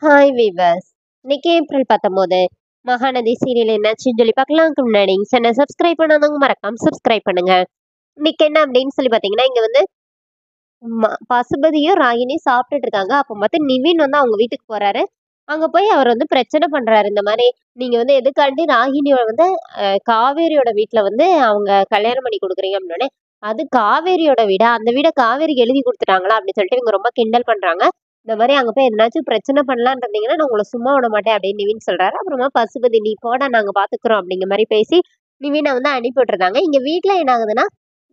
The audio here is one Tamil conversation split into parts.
Hi viewers. இன்னைக்கு ஏப்ரல் 19 மகாநதி சீரியல் என்னாச்சுன்னு சொல்லி பார்க்கலாம்க்கு முன்னாடி சேனல் சப்ஸ்கிரைப் பண்ணாதவங்க மறக்காம சப்ஸ்கிரைப் பண்ணுங்க. இன்னைக்கு என்ன அப்படின்னு சொல்லி பார்த்தீங்கன்னா, இங்க வந்து பசுபதியும் ராகினியும் சாப்பிட்டுட்டு இருக்காங்க. அப்போ பார்த்து நிவின் வந்து அவங்க வீட்டுக்கு போறாரு. அங்க போய் அவர் வந்து பிரச்சனை பண்றாரு. இந்த மாதிரி நீங்க வந்து எதுக்காண்டி ராகினியோட வந்து காவேரியோட வீட்ல வந்து அவங்க கல்யாணம் பண்ணி கொடுக்குறீங்க அப்படின்னோடனே, அது காவேரியோட வீடா, அந்த வீட காவேரிக்கு எழுதி கொடுத்துட்டாங்களா அப்படின்னு சொல்லிட்டு இவங்க ரொம்ப கிண்டல் பண்றாங்க. இந்த மாதிரி அங்க போய் எதனாச்சும் பிரச்சனை பண்ணலான்னு இருந்தீங்கன்னா நான் உங்களை சும்மா விட மாட்டேன் அப்படின்னு நிவின் சொல்றாரு. அப்புறமா பசுபதி நீ போடா நாங்க பாத்துக்கிறோம் அப்படிங்கிற மாதிரி பேசி நிவினை வந்து அனுப்பி விட்டுருந்தாங்க. இங்க வீட்ல என்ன ஆகுதுன்னா,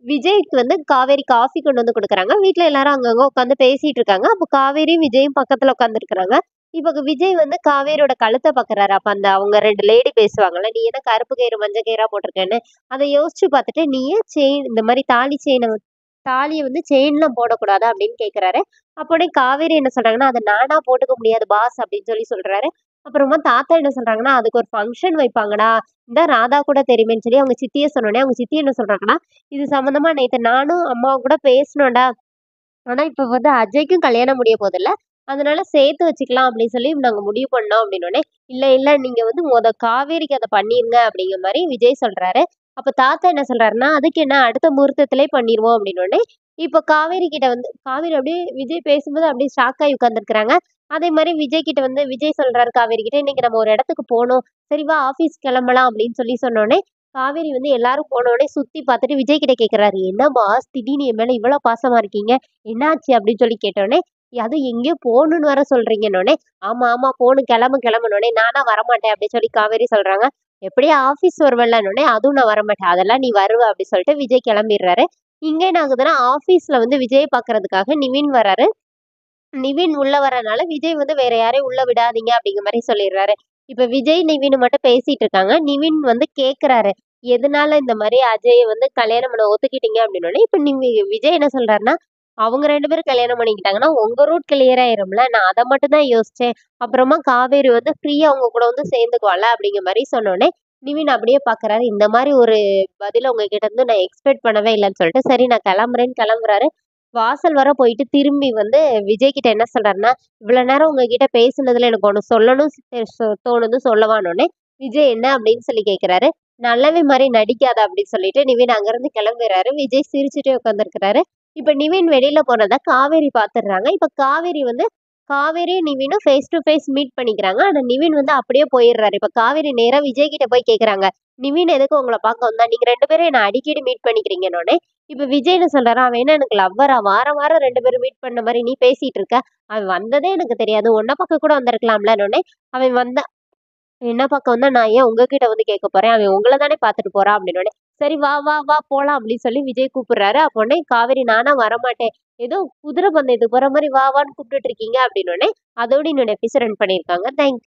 விஜய்க்கு வந்து காவேரி காஃபி கொண்டு வந்து குடுக்குறாங்க. வீட்ல எல்லாரும் அங்கங்க உட்காந்து பேசிட்டு இருக்காங்க. அப்போ காவேரியும் விஜயும் பக்கத்துல உட்காந்துருக்காங்க. இப்ப விஜய் வந்து காவேரியோட கழுத்த பாக்குறாரு. அப்ப அந்த அவங்க 2 லேடி பேசுவாங்கல்ல, "நீ என்ன கருப்பு கயிறு, மஞ்ச கயிறா போட்டிருக்கன்னு?" அத யோசிச்சு பார்த்துட்டு, "நீ ஏன் செயின் இந்த மாரி தாலிய வந்து செயின்ல போடக்கூடாதா?" அப்படின்னு கேட்கிறாரு. அப்போனே காவேரி என்ன சொல்றாங்கன்னா, "அத நானா போட்டுக்க முடியாது பாஸ்" அப்படின்னு சொல்லி சொல்றாரு. அப்புறமா தாத்தா என்ன சொல்றாங்கன்னா, "அதுக்கு ஒரு ஃபங்ஷன் வைப்பாங்கடா. இந்த ராதா கூட தெரியுமேன்னு" சொல்லி அவங்க சித்திய சொன்னோனே, அவங்க சித்தி என்ன சொல்றாங்கன்னா, "இது சம்மந்தமா நேத்து நானும் அம்மாவும் கூட பேசினோம்டா. ஆனா இப்ப வந்து அஜய்க்கும் கல்யாணம் முடிய போகுதுல்ல. அதனால சேர்த்து வச்சுக்கலாம் அப்படின்னு சொல்லி நாங்க முடிவு பண்ணோம்" அப்படின்னோனே, "இல்ல, இல்ல நீங்க வந்து காவேரிக்கு அத பண்ணிருங்க" அப்படிங்கிற மாரி விஜய் சொல்றாரு. அப்ப தாத்தா என்ன சொல்றாருன்னா, "அதுக்கு என்ன அடுத்த முகூர்த்தத்திலே பண்ணிருவோம்" அப்படின்னோனே, இப்ப காவேரி கிட்ட வந்து காவேரி அப்படியே விஜய் பேசும்போது அப்படியே ஷாக் ஆகி உட்கார்ந்துருக்காங்க. அதே மாரி விஜய் கிட்ட வந்து விஜய் சொல்றாரு காவேரி கிட்ட, "இன்னைக்கு நம்ம ஒரு இடத்துக்கு போணும். சரி வா ஆஃபீஸ் கிளம்பலாம்" அப்படின்னு சொல்லி சொன்னோனே, காவேரி வந்து எல்லாரும் போனோனே சுத்தி பார்த்துட்டு விஜய் கிட்ட கேட்கறாரு, "என்ன பாஸ் திடீர்னு என் மேல இவ்வளோ பாசமா இருக்கீங்க? என்னாச்சு?" அப்படின்னு சொல்லி கேட்டோனே, "அதுவும் எங்கேயோ போணும்னு வேற சொல்றீங்கன்னோனே." "ஆமா, ஆமா போணும் கிளம்பு கிளம்புனோனே." "நானா வரமாட்டேன்" அப்படின்னு சொல்லி காவேரி சொல்றாங்க. "எப்படியும் ஆஃபீஸ் வருவல்லன்னோனே." "அதுவும் நான் வரமாட்டேன்." "அதெல்லாம் நீ வருவ" அப்படி சொல்லிட்டு விஜய் கிளம்பிடுறாரு. இங்க என்ன ஆகுதுன்னா, ஆஃபீஸ்ல வந்து விஜய பார்க்கறதுக்காக நிவின் வராரு. நிவின் உள்ள வரனால விஜய் வந்து வேற யாரையும் உள்ள விடாதீங்க அப்படிங்கிற மாரி சொல்லிடுறாரு. இப்ப விஜய், நிவின் மட்டும் பேசிட்டு இருக்காங்க. நிவின் வந்து கேட்கிறாரு. எதனால இந்த மாரி அஜய வந்து கல்யாணம் பண்ண ஒத்துக்கிட்டீங்க அப்படின்னோனே, இப்ப விஜய் என்ன சொல்றாருன்னா, அவங்க 2 பேரும் கல்யாணம் பண்ணிக்கிட்டாங்கன்னா, உங்க ரூட் கிளியர் ஆயிரும்ல. நான் அத மட்டும் தான் யோசிச்சேன். அப்புறமா காவேரி வந்து ஃப்ரீயா உங்க கூட வந்து சேர்ந்துக்குவாள்ல அப்படிங்கிற மாரி சொன்னோனே, நிவின் அப்படியே பார்க்கறாரு. இந்த மாரி ஒரு பதில உங்ககிட்ட இருந்து நான் எக்ஸ்பெக்ட் பண்ணவே இல்லன்னு சொல்லிட்டு, சரி நான் கிளம்புறேன்னு கிளம்புறாரு. வாசல் வர போயிட்டு திரும்பி வந்து விஜய் கிட்ட என்ன சொல்றாருன்னா, "இவ்வளவு நேரம் உங்ககிட்ட பேசுனதுல எனக்கு ஒண்ணு சொல்லணும் தோணுது சொல்லவான்னோனே." விஜய் என்ன அப்படின்னு சொல்லி கேட்கிறாரு. "நல்லவன் மாரி நடிக்காத" அப்படின்னு சொல்லிட்டு நிவின் அங்கிருந்து கிளம்பிறாரு. விஜய் சிரிச்சுட்டே உட்கார்ந்திருக்கிறாரு. இப்ப நிவின் வெளியில போனத காவேரி பாத்துடுறாங்க. இப்ப காவேரி வந்து காவேரியும் நிவினும் ஃபேஸ் டு ஃபேஸ் மீட் பண்ணிக்கிறாங்க. ஆனா நிவின் வந்து அப்படியே போயிடுறாரு. இப்ப காவேரி நேரா விஜய் கிட்ட போய் கேட்கறாங்க. "நிவின் எதுக்கு உங்கள பார்க்க வந்தான்? நீங்க 2 பேரும் என்ன அடிக்கடி மீட் பண்ணிக்கிறீங்கன்னோனே." இப்ப விஜய் என்ன சொல்றாரு, "அவன் என்ன எனக்கு லவ்வரா? வாரம் வாரம் 2 பேரும் மீட் பண்ண மாரி நீ பேசிட்டு இருக்க. அவன் வந்ததே எனக்கு தெரியாது. உன்ன பார்க்க கூட வந்திருக்கலாம்லன்னோனே." "அவன் வந்தா என்ன பார்க்க வந்தா நான் ஏன் உங்ககிட்ட வந்து கேட்க போறேன்? அவன் உங்கள தானே பார்த்துட்டு போறான்" அப்படின்னோனே, "சரி வா, வா, வா போலாம்" அப்படின்னு சொல்லி விஜய் கூப்பிடுறாரு. அப்போனே காவேரி, "நானா வரமாட்டேன். ஏதோ குதிரை பந்தயத்துக்கு போற மாரி வா வான்னு கூப்பிட்டுட்டு இருக்கீங்க" அப்படின்னோனே, அதோட என்னோட எபிசோட் ரன் பண்ணியிருக்காங்க. தேங்க்ஸ்.